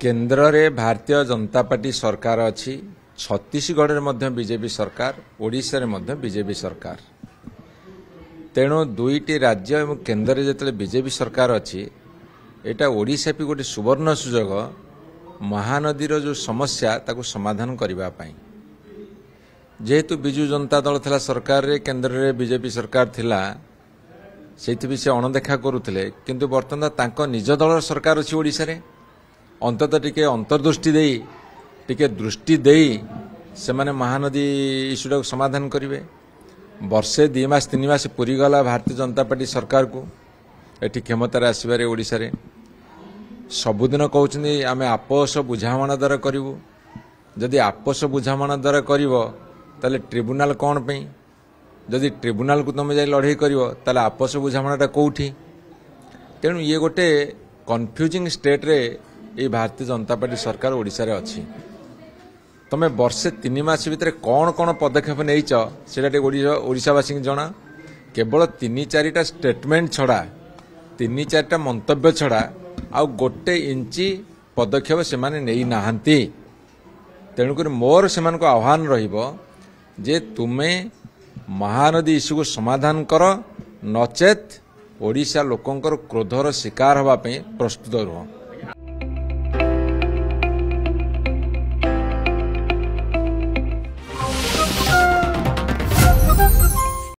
केन्द्र रे भारतीय जनता पार्टी सरकार अच्छी छत्तीसगढ़ में बीजेपी सरकार ओडिशा रे मध्य बीजेपी सरकार तेणु दुईटी राज्य और केन्द्र में जो बीजेपी सरकार अच्छी एटा ओडिशा भी गोटे सुवर्ण सुजोग महानदीर जो समस्या ताकू समाधान करने जेहेतु बिजु जनता दल थिला सरकार रे केन्द्र रे बीजेपी सरकार थिला से से अणदेखा करुले किंतु बर्तमान तांको निज दल सरकार अच्छी ओडिशा रे अंततः टिके अंतर्दृष्टि देई टिके दृष्टि देई से माने महानदी इश्यूटा समाधान करेंगे वर्षे 2 मास 3 मास पूरी गला भारतीय जनता पार्टी सरकार को एटी क्षमतार आसबार ओडिशा रे सबुदिन कहते आम आपस बुझामणा द्वारा करूँ जदि आपस बुझामणा द्वारा कर ट्रिब्यूनाल कौन पे जदि ट्रिब्यूनाल को तुम जाए लड़े कर आपस बुझामणाटा कौटी तेणु ये गोटे कन्फ्यूजिंग स्टेट रे ये भारतीय जनता पार्टी सरकार ओडिशा रे अच्छी तमें वर्षे 3 मास भितर कौन कौन पदक्षेप नहीं ओडिशावासी जना केवल 3-4टा स्टेटमेंट छड़ा 3-4टा मंतव्य छड़ा आ गोटे इंची पदक्षेप से माने नहीं नाहंती तेणुक मोर से आह्वान रहिबो जे तुमे महानदी इश्यू को समाधान कर नचेत ओडिशा लोकंकर क्रोधर शिकार होगा प्रस्तुत रुह।